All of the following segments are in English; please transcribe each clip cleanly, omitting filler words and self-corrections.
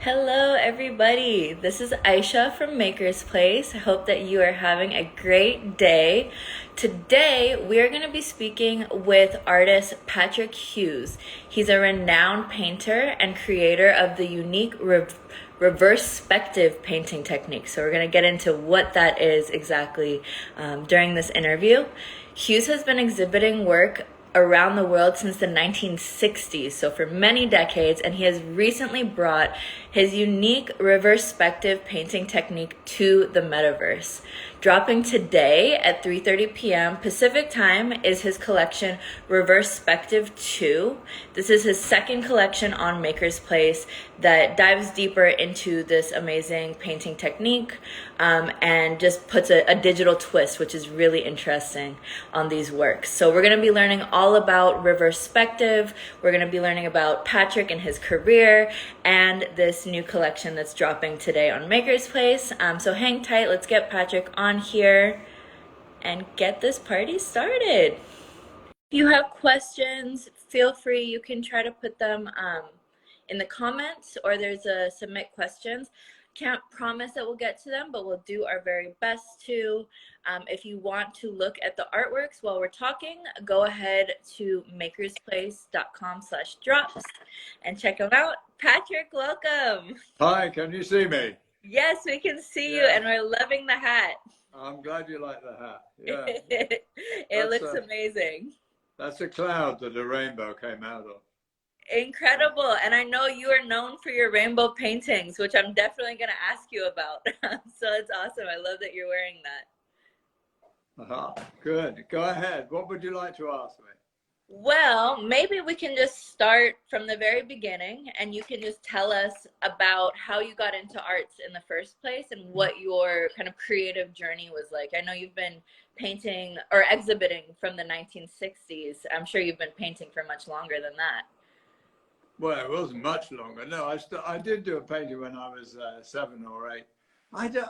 Hello, everybody. This is Aisha from MakersPlace. I hope that you are having a great day. Today, we are going to be speaking with artist Patrick Hughes. He's a renowned painter and creator of the unique Reverspective painting technique. So, we're going to get into what that is exactly during this interview. Hughes has been exhibiting work around the world since the 1960s, so for many decades, and he has recently brought his unique reverspective painting technique to the metaverse. Dropping today at 3:30 p.m. Pacific time is his collection Reverspective 2. This is his second collection on MakersPlace that dives deeper into this amazing painting technique and just puts a digital twist, which is really interesting on these works. So we're going to be learning all about Reverspective. We're going to be learning about Patrick and his career and this new collection that's dropping today on MakersPlace. So hang tight. Let's get Patrick on here and get this party started. If you have questions, feel free. You can try to put them in the comments, or there's a submit questions. Can't promise that we'll get to them, but we'll do our very best to. If you want to look at the artworks while we're talking, go ahead to makersplace.com/drops and check them out. Patrick, welcome. Hi, can you see me? Yes, we can see you, and we're loving the hat. I'm glad you like the hat. Yeah. It looks amazing. That's a cloud that a rainbow came out of. Incredible. And I know you are known for your rainbow paintings, which I'm definitely going to ask you about. So it's awesome. I love that you're wearing that. Good. Go ahead. What would you like to ask me? Well, maybe we can just start from the very beginning, and you can just tell us about how you got into arts in the first place and what your kind of creative journey was like. I know you've been painting or exhibiting from the 1960s. I'm sure you've been painting for much longer than that. Well, it wasn't much longer. No, I did do a painting when I was 7 or 8.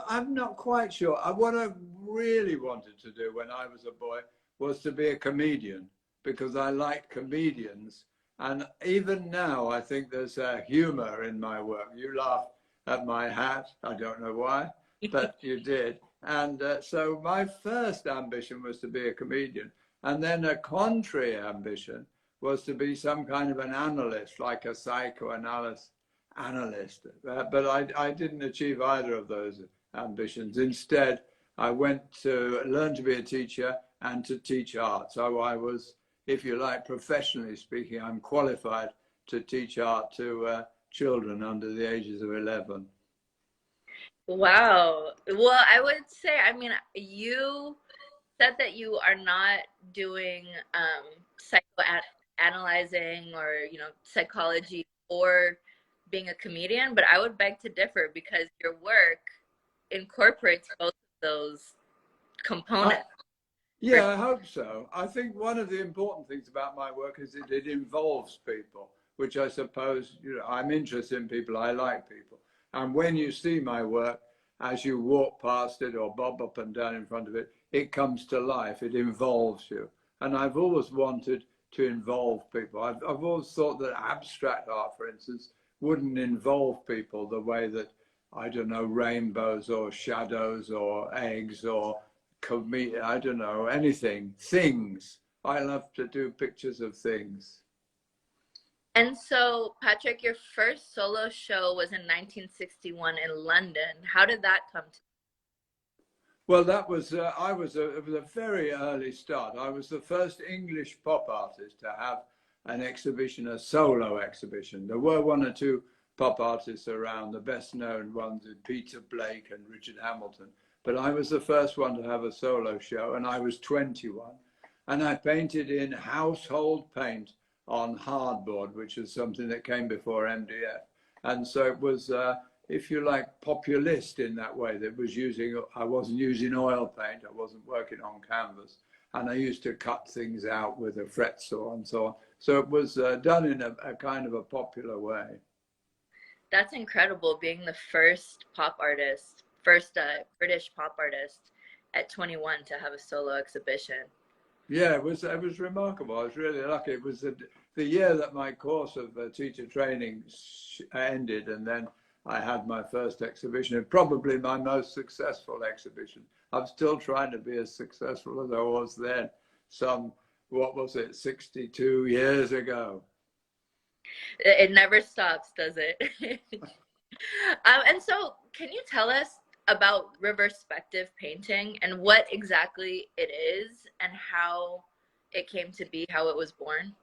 I'm not quite sure. What I really wanted to do when I was a boy was to be a comedian, because I like comedians. And even now, I think there's humor in my work. You laugh at my hat. I don't know why, but you did. And so my first ambition was to be a comedian. And then a contrary ambition was to be some kind of an analyst, like a psychoanalyst analyst. But I didn't achieve either of those ambitions. Instead, I went to learn to be a teacher and to teach art. So I was, if you like, professionally speaking, I'm qualified to teach art to children under the ages of 11. Wow. Well, I would say, I mean, you said that you are not doing psychoanalyzing or, psychology or being a comedian, but I would beg to differ because your work incorporates both of those components. Yeah, I hope so. I think one of the important things about my work is that it involves people, which I suppose, I'm interested in people, I like people. And when you see my work, as you walk past it or bob up and down in front of it, it comes to life, it involves you. And I've always wanted to involve people. I've always thought that abstract art, for instance, wouldn't involve people the way that, I don't know, rainbows or shadows or eggs or I don't know, anything, things. I love to do pictures of things. And so, Patrick, your first solo show was in 1961 in London. How did that come to? Well, that was, it was a very early start. I was the first English pop artist to have an exhibition, a solo exhibition. There were one or two pop artists around, the best known ones are Peter Blake and Richard Hamilton. But I was the first one to have a solo show, and I was 21. And I painted in household paint on hardboard, which is something that came before MDF. And so it was, if you like, populist in that way. That was I wasn't using oil paint, I wasn't working on canvas. And I used to cut things out with a fret saw and so on. So it was done in a kind of a popular way. That's incredible, being the first pop artist, first British pop artist at 21 to have a solo exhibition. Yeah, it was remarkable. I was really lucky. It was the year that my course of teacher training ended, and then I had my first exhibition, and probably my most successful exhibition. I'm still trying to be as successful as I was then, what was it, 62 years ago. It never stops, does it? And so, can you tell us about Reverspective painting and what exactly it is and how it came to be, how it was born?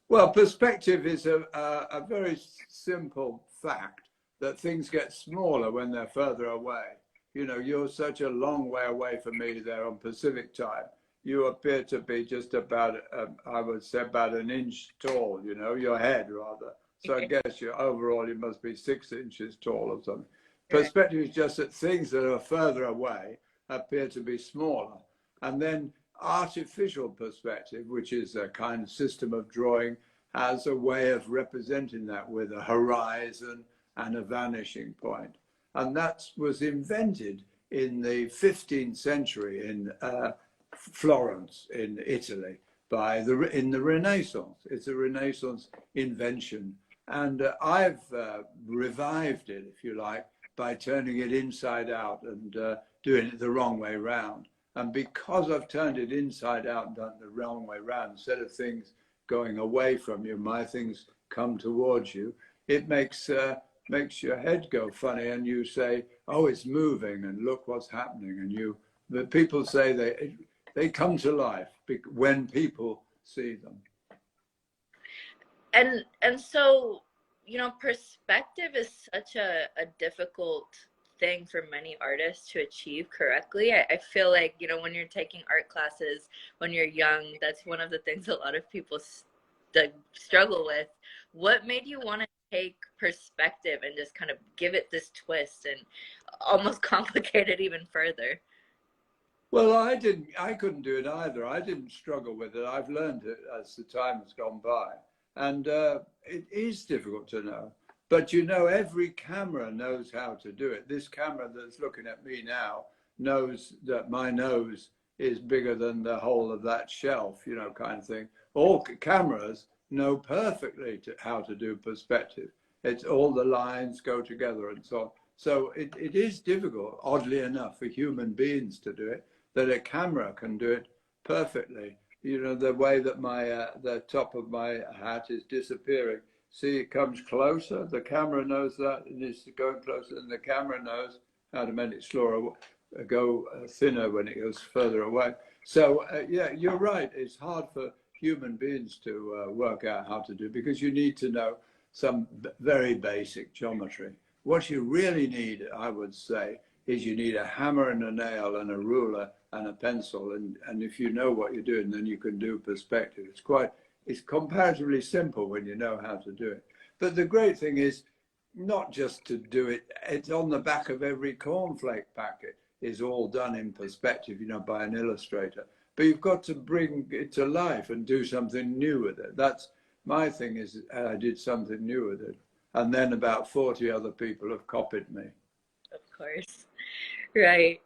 Well, perspective is a very simple fact that things get smaller when they're further away. You know, you're such a long way away from me there on Pacific time. You appear to be just about, I would say, about an inch tall, you know, your head rather. So I guess overall you must be 6 inches tall or something. Right. Perspective is just that things that are further away appear to be smaller. And then artificial perspective, which is a kind of system of drawing, has a way of representing that with a horizon and a vanishing point. And that was invented in the 15th century in Florence, in Italy, in the Renaissance. It's a Renaissance invention. And I've revived it, if you like, by turning it inside out and doing it the wrong way round. And because I've turned it inside out and done it the wrong way round, instead of things going away from you, my things come towards you, it makes your head go funny, and you say, oh, it's moving, and look what's happening. And the people say they come to life when people see them. And so, you know, perspective is such a difficult thing for many artists to achieve correctly. I feel like, you know, when you're taking art classes when you're young, that's one of the things a lot of people struggle with. What made you want to take perspective and just kind of give it this twist and almost complicate it even further? Well, I couldn't do it either. I didn't struggle with it. I've learned it as the time has gone by. And it is difficult to know. But you know, every camera knows how to do it. This camera that's looking at me now knows that my nose is bigger than the whole of that shelf, you know, kind of thing. All cameras know perfectly how to do perspective. It's all the lines go together and so on. So it is difficult, oddly enough, for human beings to do it, that a camera can do it perfectly. You know, the way that the top of my hat is disappearing. See, it comes closer. The camera knows that it is going closer, and the camera knows how to make it slower, go thinner when it goes further away. So yeah, you're right. It's hard for human beings to work out how to do, because you need to know some very basic geometry. What you really need, I would say, is you need a hammer and a nail and a ruler and a pencil. And if you know what you're doing, then you can do perspective. It's comparatively simple when you know how to do it. But the great thing is not just to do it, it's on the back of every cornflake packet, is all done in perspective, you know, by an illustrator. But you've got to bring it to life and do something new with it. That's my thing, is I did something new with it. And then about 40 other people have copied me. Of course. Right.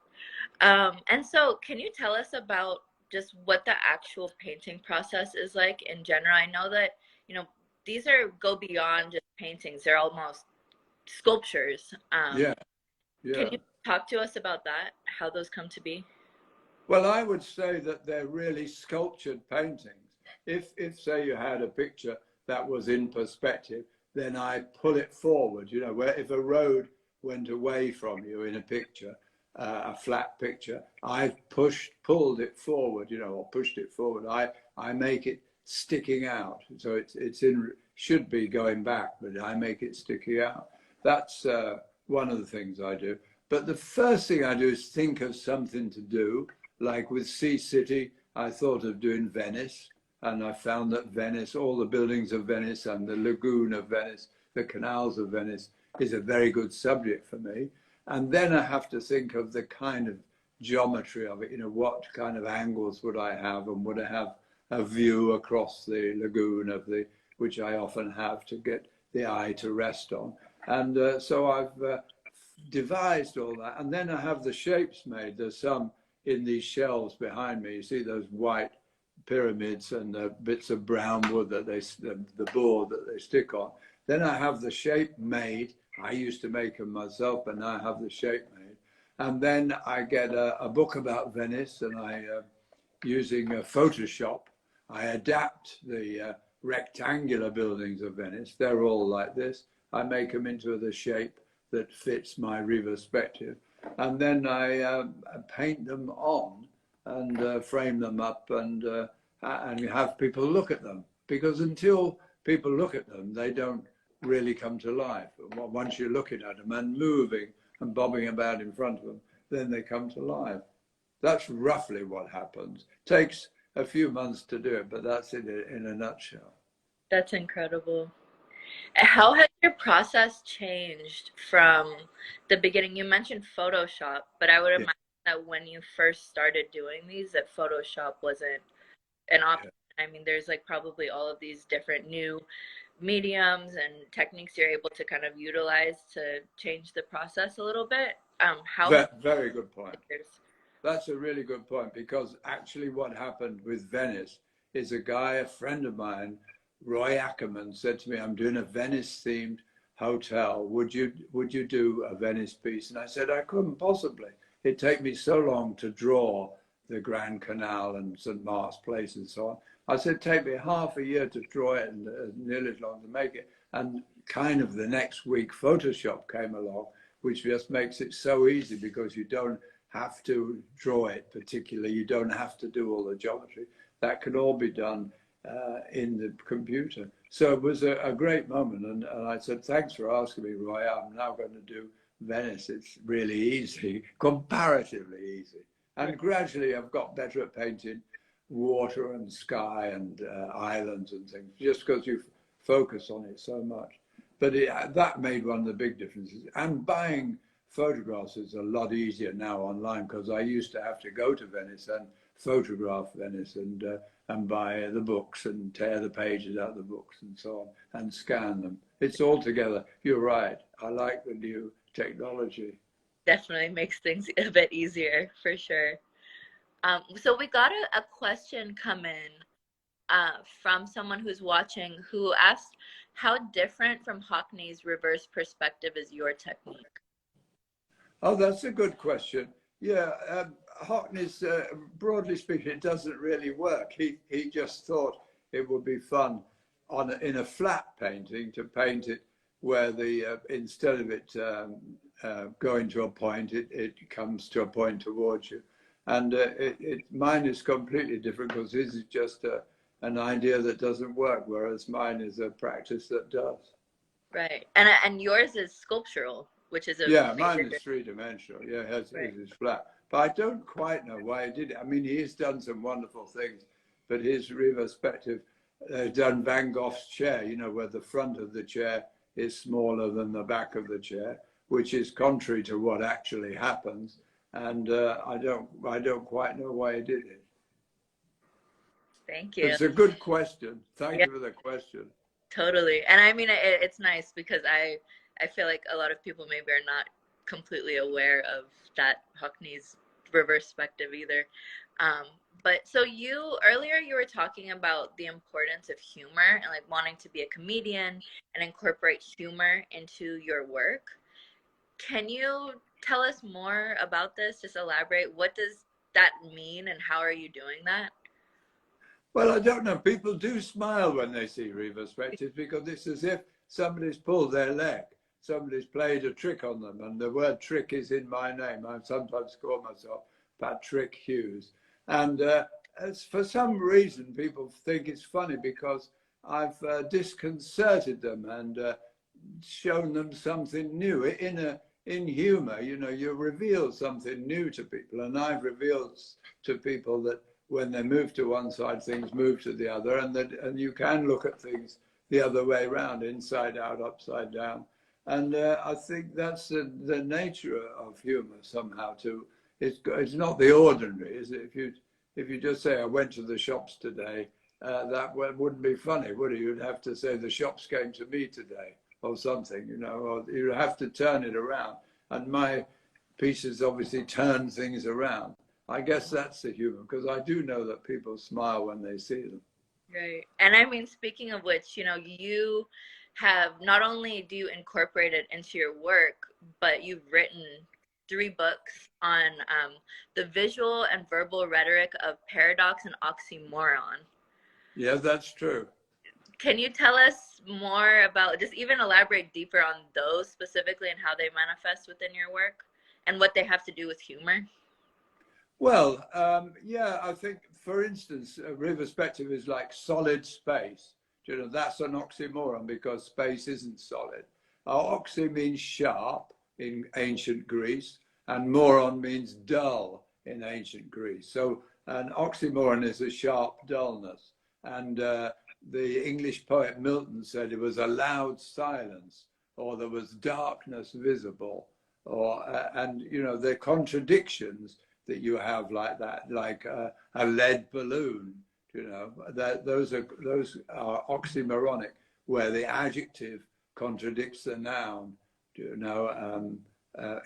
And so can you tell us about just what the actual painting process is like in general? I know that, you know, these go beyond just paintings. They're almost sculptures. Yeah. Can you talk to us about that, how those come to be? Well, I would say that they're really sculptured paintings. If say you had a picture that was in perspective, then I pull it forward, you know, where if a road went away from you in a picture, a flat picture, I've pulled it forward, you know, or pushed it forward. I make it sticking out. So should be going back, but I make it sticking out. That's one of the things I do. But the first thing I do is think of something to do. Like with Sea City, I thought of doing Venice, and I found that Venice, all the buildings of Venice and the lagoon of Venice, the canals of Venice, is a very good subject for me. And then I have to think of the kind of geometry of it, you know, what kind of angles would I have, and would I have a view across the lagoon which I often have to get the eye to rest on. And so I've devised all that. And then I have the shapes made. There's some in these shelves behind me. You see those white pyramids and the bits of brown wood that the board that they stick on. Then I have the shape made. I used to make them myself, but now I have the shape made. And then I get a book about Venice, and using Photoshop, I adapt the rectangular buildings of Venice. They're all like this. I make them into the shape that fits my Reverspective. And then I paint them on and frame them up and have people look at them. Because until people look at them, they don't really come to life. Once you're looking at them and moving and bobbing about in front of them, then they come to life. That's roughly what happens. Takes a few months to do it, but that's it in a nutshell. That's incredible. How has your process changed from the beginning? You mentioned Photoshop, but I would Yeah, imagine that when you first started doing these, that Photoshop wasn't an option. I mean, there's like probably all of these different new mediums and techniques you're able to kind of utilize to change the process a little bit. How has very good point. yours? That's a really good point, because actually what happened with Venice is a friend of mine, Roy Ackerman, said to me, I'm doing a Venice themed hotel. Would you do a Venice piece? And I said, I couldn't possibly. It'd take me so long to draw the Grand Canal and St. Mark's Place and so on. I said, take me half a year to draw it and nearly as long to make it. And kind of the next week, Photoshop came along, which just makes it so easy, because you don't have to draw it particularly. You don't have to do all the geometry. That can all be done in the computer. So it was a great moment. And I said, thanks for asking me, Roy. I'm now going to do Venice. It's really easy, comparatively easy. And gradually I've got better at painting water and sky and islands and things, just because you focus on it so much. But that made one of the big differences. And buying photographs is a lot easier now online, because I used to have to go to Venice and photograph Venice and buy the books and tear the pages out of the books and so on and scan them. It's all together. You're right. I like the new technology. Definitely makes things a bit easier for sure. So we got a question come in from someone who's watching who asked, how different from Hockney's reverse perspective is your technique? Oh, that's a good question. Yeah, Hockney's, broadly speaking, it doesn't really work. He just thought it would be fun in a flat painting to paint it where instead of it going to a point, it comes to a point towards you. And mine is completely different, because his is just an idea that doesn't work, whereas mine is a practice that does. Right. And yours is sculptural, which is a Yeah, major mine is difference. three-dimensional. Yeah, his Right. is flat. But I don't quite know why he did it. I mean, he's done some wonderful things, but his Reverspective, done Van Gogh's chair, where the front of the chair is smaller than the back of the chair, which is contrary to what actually happens. And I don't quite know why he did it. Thank But you. it's a good question. Thank Yeah, you for the question. totally. And I mean, it's nice because I feel like a lot of people maybe are not completely aware of that Hockney's reverspective either. Um, but so earlier you were talking about the importance of humor and like wanting to be a comedian and incorporate humor into your work. Can you tell us more about this? Just elaborate. What does that mean and how are you doing that? Well, I don't know. People do smile when they see Reverspective, because it's as if somebody's pulled their leg. Somebody's played a trick on them, and the word trick is in my name. I sometimes call myself Patrick Hughes. And for some reason, people think it's funny, because I've disconcerted them and shown them something new. In humor, you reveal something new to people. And I've revealed to people that when they move to one side, things move to the other, and you can look at things the other way around, inside out, upside down. And I think that's the nature of humor somehow too. It's not the ordinary, is it? If you just say, I went to the shops today, that wouldn't be funny, would it? You'd have to say, the shops came to me today, or something, or you have to turn it around. And my pieces obviously turn things around. I guess that's the humor, because I do know that people smile when they see them. Right. And I mean, speaking of which, you have not only do you incorporate it into your work, but you've written 3 books on the visual and verbal rhetoric of paradox and oxymoron. Yeah, that's true. Can you tell us more about, just even elaborate deeper on those specifically and how they manifest within your work and what they have to do with humor? Well, yeah, I think, for instance, Reverspective is like solid space. You know, that's an oxymoron because space isn't solid. Oxy means sharp in ancient Greece, and moron means dull in ancient Greece. So an oxymoron is a sharp dullness. And the English poet Milton said it was a loud silence, or there was darkness visible, or and you know, the contradictions that you have like that, like a lead balloon, you know, that those are oxymoronic, where the adjective contradicts the noun, you know,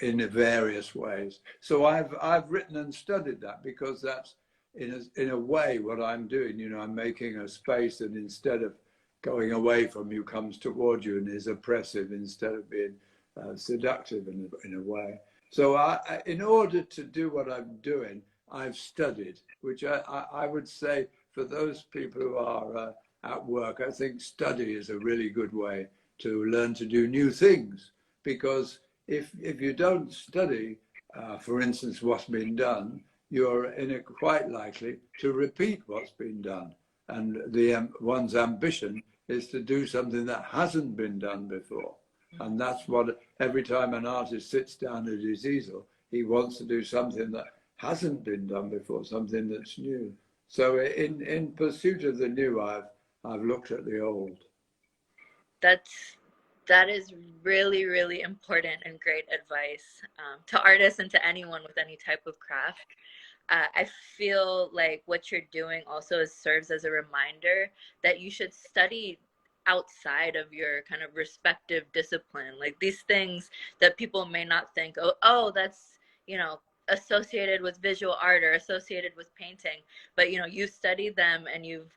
in various ways. So I've written and studied that because that's in a way what I'm doing. You know, I'm making a space, and instead of going away from you, comes toward you and is oppressive instead of being seductive in a way. So in order to do what I'm doing, I've studied, which I would say for those people who are at work, I think study is a really good way to learn to do new things. Because if you don't study, for instance, what's been done, you're quite likely to repeat what's been done. And one's ambition is to do something that hasn't been done before. And that's what, every time an artist sits down at his easel, he wants to do something that hasn't been done before, something that's new. So in pursuit of the new, I've looked at the old. That's that is really, really important and great advice to artists and to anyone with any type of craft. I feel like what you're doing also serves as a reminder that you should study outside of your kind of respective discipline. Like these things that people may not think, oh, that's, you know, associated with visual art or associated with painting. But, you know, you studied them and you've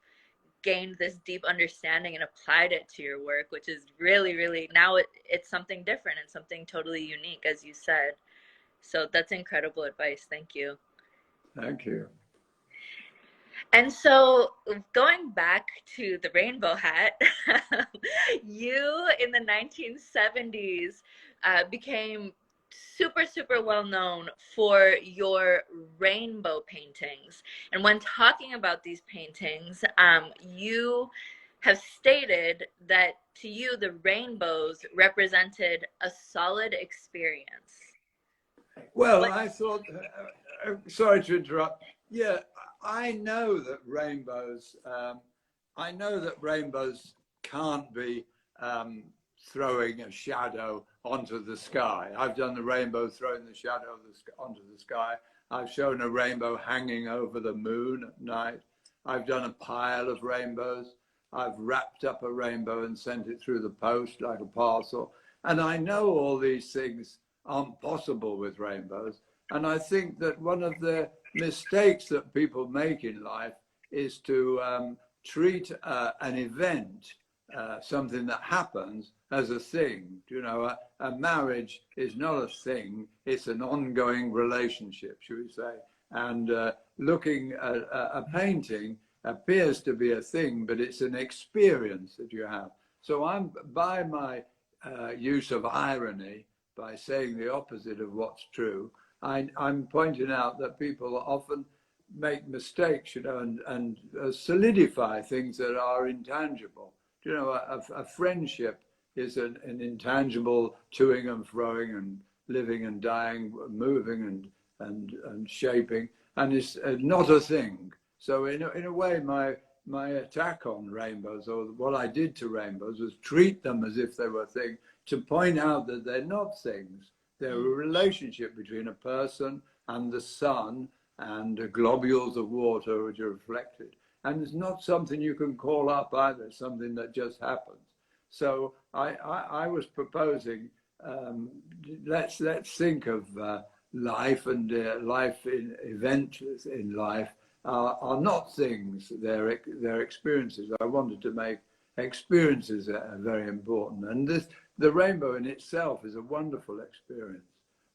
gained this deep understanding and applied it to your work, which is really, really, now it's something different and something totally unique, as you said. So that's incredible advice. Thank you. Thank you. And so going back to the rainbow hat, you in the 1970s became super, super well known for your rainbow paintings. And when talking about these paintings, you have stated that to you, the rainbows represented a solid experience. Well, What? I thought, sorry to interrupt. Yeah, I know that rainbows, I know that rainbows can't be throwing a shadow onto the sky. I've done the rainbow throwing the shadow onto the sky. I've shown a rainbow hanging over the moon at night. I've done a pile of rainbows. I've wrapped up a rainbow and sent it through the post like a parcel. And I know all these things aren't possible with rainbows. And I think that one of the mistakes that people make in life is to treat an event, something that happens, as a thing. You know, a marriage is not a thing, it's an ongoing relationship, should we say. And looking at a painting appears to be a thing, but it's an experience that you have. So I'm, by my use of irony, by saying the opposite of what's true, I'm pointing out that people often make mistakes, you know, and solidify things that are intangible. You know, a friendship is an intangible toing and froing and living and dying, moving and shaping, and it's not a thing. So in a way, my attack on rainbows, or what I did to rainbows, was treat them as if they were things, to point out that they're not things. They're a relationship between a person and the sun and the globules of water which are reflected. And it's not something you can call up either, it's something that just happens. So I was proposing, let's think of life, and life in events in life are not things, they're experiences. I wanted to make experiences are very important. And the rainbow in itself is a wonderful experience.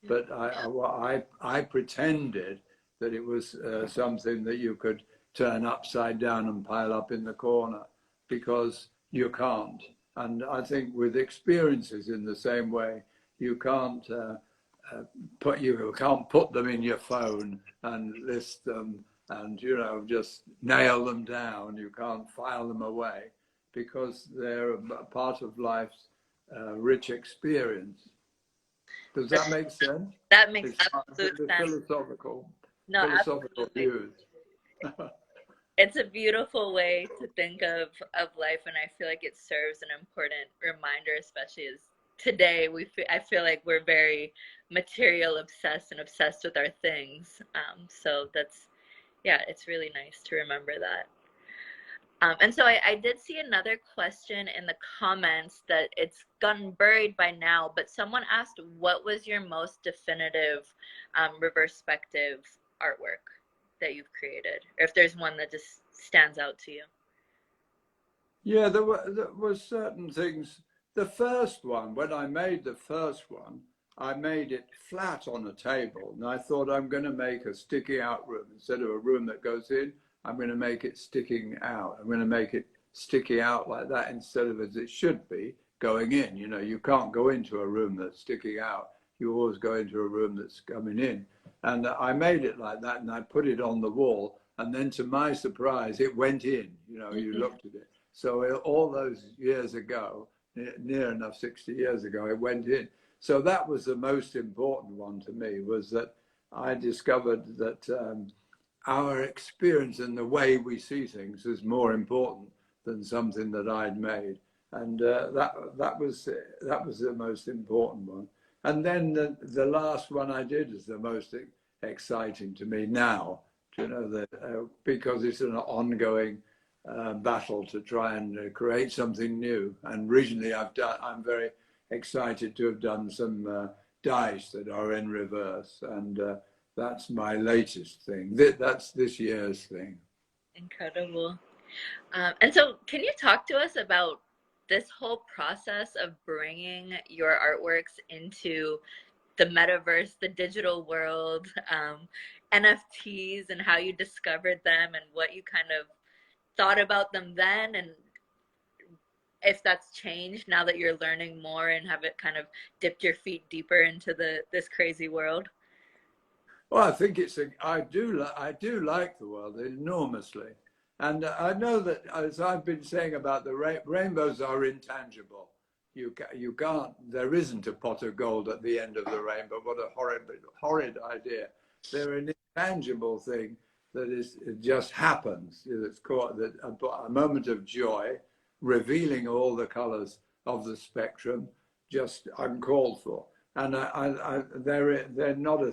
But I pretended that it was something that you could turn upside down and pile up in the corner, because you can't. And I think with experiences in the same way, you can't put them in your phone and list them and just nail them down. You can't file them away, because they're a part of life's rich experience. Does that make sense? That makes It's absolute the sense. No, philosophical absolutely. views. It's a beautiful way to think of life, and I feel like it serves an important reminder, especially as today I feel like we're very material obsessed and obsessed with our things. So it's really nice to remember that. And so I did see another question in the comments that it's gotten buried by now, but someone asked, what was your most definitive reverspective artwork that you've created? Or if there's one that just stands out to you. Yeah, there were certain things. The first one, when I made the first one, I made it flat on a table. And I thought, I'm going to make a sticky out room. Instead of a room that goes in, I'm going to make it sticking out. I'm going to make it sticky out like that instead of as it should be, going in. You can't go into a room that's sticking out. You always go into a room that's coming in. And I made it like that, and I put it on the wall. And then to my surprise, it went in. You looked at it. So all those years ago, near enough 60 years ago, it went in. So that was the most important one to me, was that I discovered that our experience and the way we see things is more important than something that I'd made. And that was the most important one. And then the last one I did is the most exciting to me now, because it's an ongoing battle to try and create something new. And recently I'm very excited to have done some dice that are in reverse, and that's my latest thing. That's this year's thing. Incredible. And so can you talk to us about this whole process of bringing your artworks into the metaverse, the digital world, NFTs, and how you discovered them and what you kind of thought about them then, and if that's changed now that you're learning more and have it kind of dipped your feet deeper into this crazy world? Well, I think I do like the world enormously. And I know that, as I've been saying about the rainbows are intangible. You can't, there isn't a pot of gold at the end of the rainbow. What a horrid idea. They're an intangible thing that it just happens. It's called a moment of joy, revealing all the colors of the spectrum, just uncalled for. And they're not a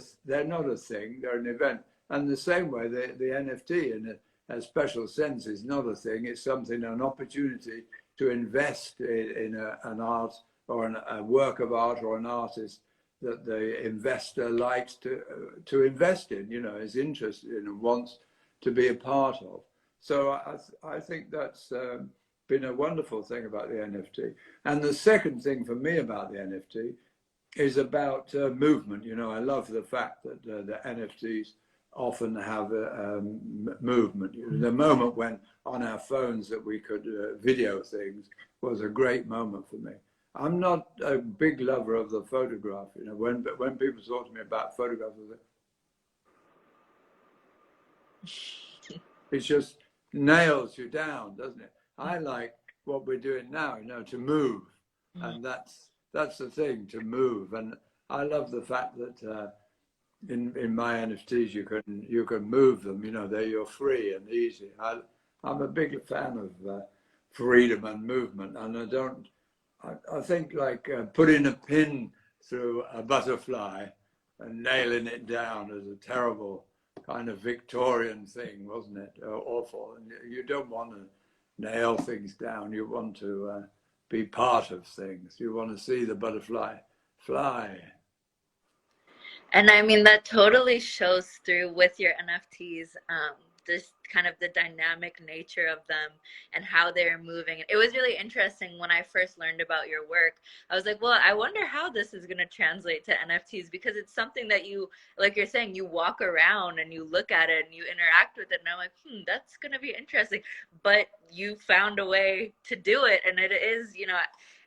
thing. They're an event. And the same way, the NFT in a special sense is not a thing. It's something, an opportunity to invest in an art or a work of art or an artist that the investor likes to invest in, is interested in and wants to be a part of. So I think that's been a wonderful thing about the NFT. And the second thing for me about the NFT is about movement. I love the fact that the NFTs often have movement. The moment when on our phones that we could video things was a great moment for me. I'm not a big lover of the photograph. When people talk to me about photographs, it just nails you down, doesn't it? I like what we're doing now, to move, and that's the thing, to move. And I love the fact that in my NFTs you can move them. You're free and easy. I'm a big fan of freedom and movement, and I think like putting a pin through a butterfly and nailing it down is a terrible kind of Victorian thing, wasn't it? Awful. And you don't want to nail things down. You want to be part of things. You want to see the butterfly fly. And I mean, that totally shows through with your NFTs. this kind of the dynamic nature of them and how they're moving. It was really interesting when I first learned about your work. I was like, well, I wonder how this is going to translate to NFTs, because it's something that you, like you're saying, you walk around and you look at it and you interact with it. And I'm like, that's going to be interesting. But you found a way to do it. And it is, you know,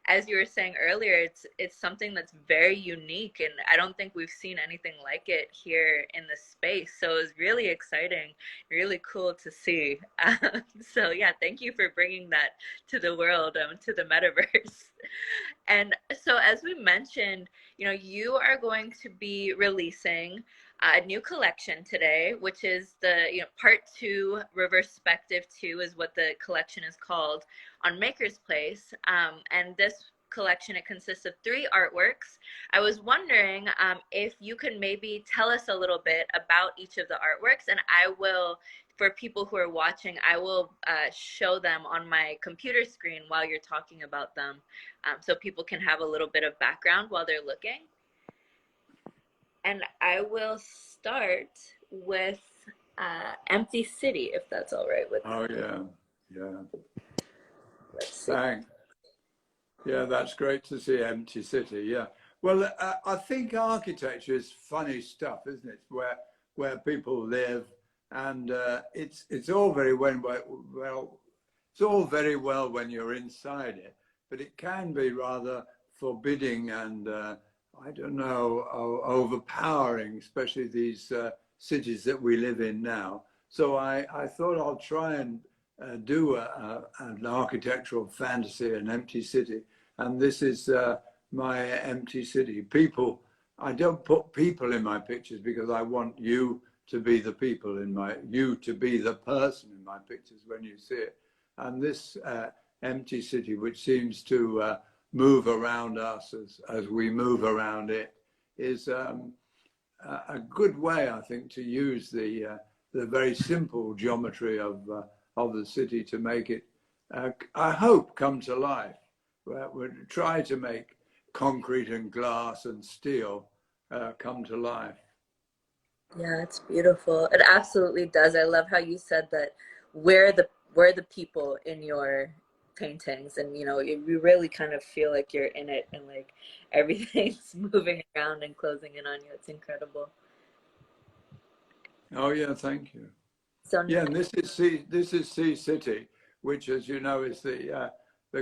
as you were saying earlier, it's something that's very unique, and I don't think we've seen anything like it here in the space. So it was really exciting, really cool to see. So yeah, thank you for bringing that to the world, to the metaverse. And so, as we mentioned, you know, you are going to be releasing a new collection today, which is the, you know, part two, Reverspective 2 is what the collection is called, on MakersPlace. And this collection, it consists of 3 artworks. I was wondering if you could maybe tell us a little bit about each of the artworks, and I will, for people who are watching, I will show them on my computer screen while you're talking about them, so people can have a little bit of background while they're looking. And I will start with Empty City, if that's all right with you. Oh, yeah. Let's see. Thanks. Yeah, that's great to see Empty City. Yeah. Well, I think architecture is funny stuff, isn't it? Where people live, and it's all very well. It's all very well when you're inside it, but it can be rather forbidding and I don't know, overpowering, especially these cities that we live in now. So I thought I'll try and do an architectural fantasy, an empty city. And this is my empty city. People, I don't put people in my pictures because I want you to be the people in you to be the person in my pictures when you see it. And this empty city, which seems to move around us as we move around it, is a good way, I think, to use the very simple geometry of the city to make it, I hope, come to life. We try to make concrete and glass and steel come to life. Yeah, it's beautiful. It absolutely does. I love how you said that we're the people in your paintings, and you know, you really kind of feel like you're in it, and like everything's moving around and closing in on you. It's incredible. Oh yeah, thank you. So Yeah, and this is Sea City, which, as you know, is the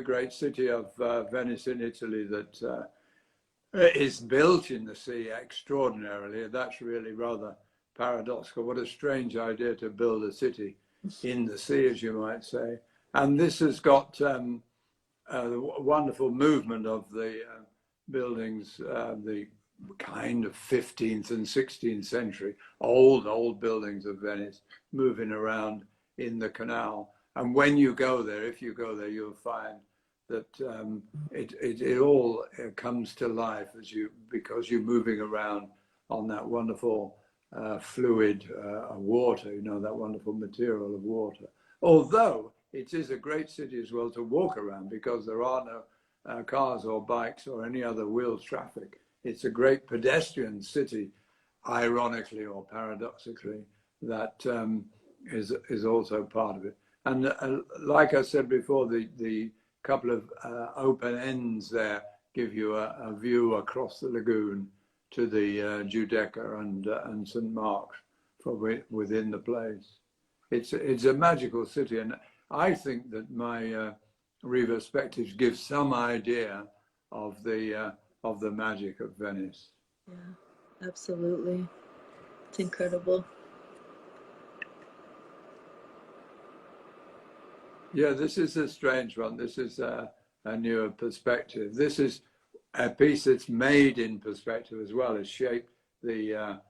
great city of Venice in Italy that is built in the sea extraordinarily. That's really rather paradoxical. What a strange idea to build a city in the sea, as you might say. And this has got the wonderful movement of the buildings, the kind of 15th and 16th century, old buildings of Venice moving around in the canal. And when you go there, if you go there, you'll find that it all comes to life because you're moving around on that wonderful fluid water, you know, that wonderful material of water. Although it is a great city as well to walk around because there are no cars or bikes or any other wheeled traffic. It's a great pedestrian city, ironically or paradoxically, that is also part of it. And like I said before, the couple of open ends there give you a view across the lagoon to the Giudecca and St. Mark's from within the place. It's a magical city, and I think that my Reverspective gives some idea of the magic of Venice. yeah, absolutely. It's incredible. Yeah, this is a strange one. This is a newer perspective. This is a piece that's made in perspective as well. It's shaped the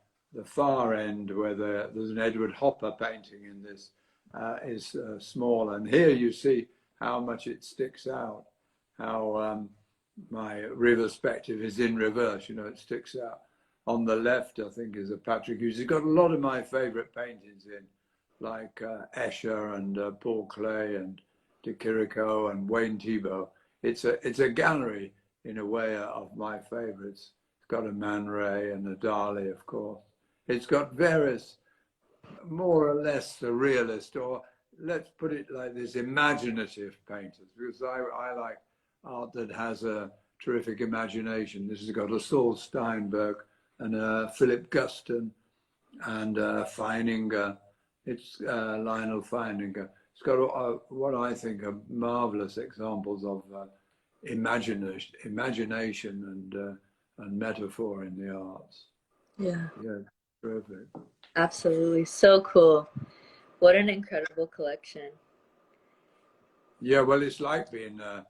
far end where there's an Edward Hopper painting in this is small. And here you see how much it sticks out, how my Reverspective is in reverse, you know, it sticks out. On the left, I think, is a Patrick Hughes. He's got a lot of my favorite paintings in, like Escher and Paul Klee and De Chirico and Wayne Thiebaud. It's a gallery, in a way, of my favorites. It's got a Man Ray and a Dali, of course. It's got various more or less surrealist, or let's put it like this, imaginative painters, because I like art that has a terrific imagination. This has got a Saul Steinberg and a Philip Guston and Feininger. It's Lionel Feininger. It's got what I think are marvelous examples of imagination and metaphor in the arts. Yeah, Yeah, terrific. absolutely. So cool. What an incredible collection. Yeah, well, it's like being a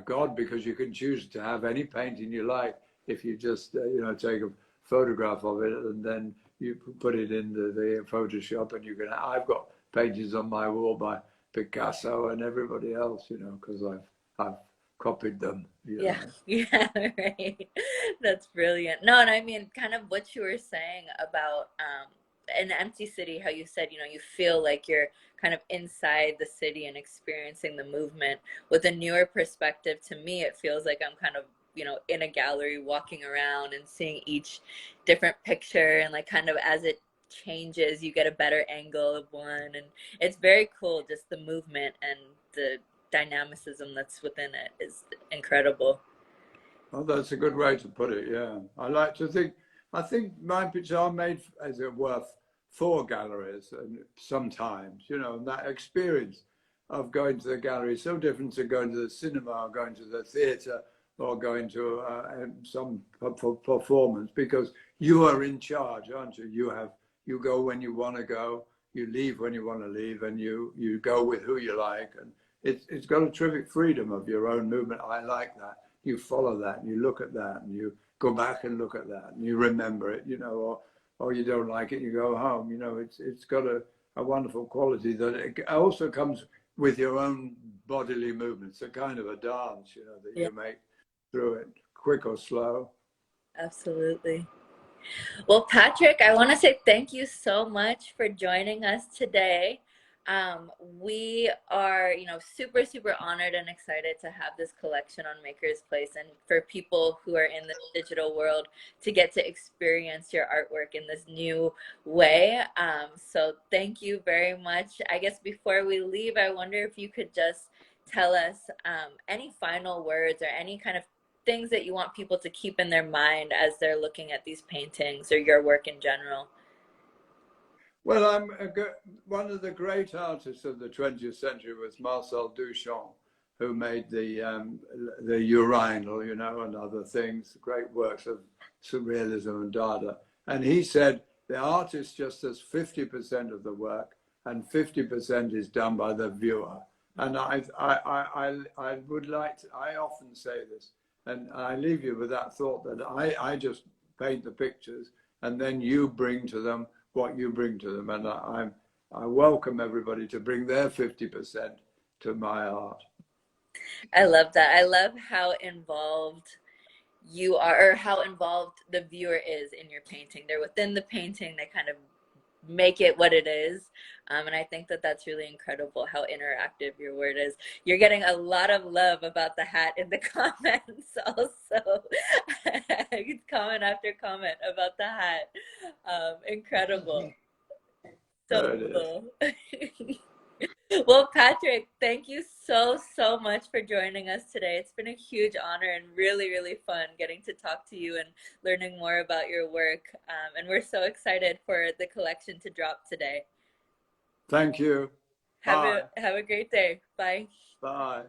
god because you can choose to have any painting you like if you just, take a photograph of it and then you put it in the Photoshop and you can. I've got paintings on my wall by Picasso and everybody else, because I've copied them, Yeah, yeah, right. That's brilliant. No, and I mean, kind of what you were saying about an empty city, how you said, you feel like you're kind of inside the city and experiencing the movement. With a newer perspective, to me, it feels like I'm kind of, in a gallery walking around and seeing each different picture and like kind of as it changes, you get a better angle of one. And it's very cool, just the movement and the dynamicism that's within it is incredible. Oh, that's a good way to put it. Yeah, I like to think. I think my pictures are made, as it were, for galleries, and sometimes, and that experience of going to the gallery is so different to going to the cinema or going to the theatre or going to some performance because you are in charge, aren't you? You go when you want to go, you leave when you want to leave, and you go with who you like, and it's got a terrific freedom of your own movement. I like that. You follow that and you look at that and you go back and look at that and you remember it, or you don't like it, you go home. It's got a wonderful quality that it also comes with your own bodily movements, a kind of a dance, that Yeah, you make through it, quick or slow. absolutely. Well, Patrick, I want to say thank you so much for joining us today. We are, super, super honored and excited to have this collection on Maker's Place and for people who are in the digital world to get to experience your artwork in this new way. So thank you very much. I guess before we leave, I wonder if you could just tell us any final words or any kind of things that you want people to keep in their mind as they're looking at these paintings or your work in general? Well, one of the great artists of the 20th century was Marcel Duchamp, who made the urinal, and other things, great works of surrealism and Dada. And he said the artist just does 50% of the work, and 50% is done by the viewer. And I would like to. I often say this, and I leave you with that thought that I just paint the pictures, and then you bring to them what you bring to them. And I welcome everybody to bring their 50% to my art. I love that. I love how involved you are or how involved the viewer is in your painting. They're within the painting, they kind of make it what it is. And I think that that's really incredible how interactive your word is. You're getting a lot of love about the hat in the comments also. Comment after comment about the hat. Incredible. So There it is. cool. Well, Patrick, thank you so, so much for joining us today. It's been a huge honor and really, really fun getting to talk to you and learning more about your work. And we're so excited for the collection to drop today. Thank you. Bye. Have a great day. Bye. Bye.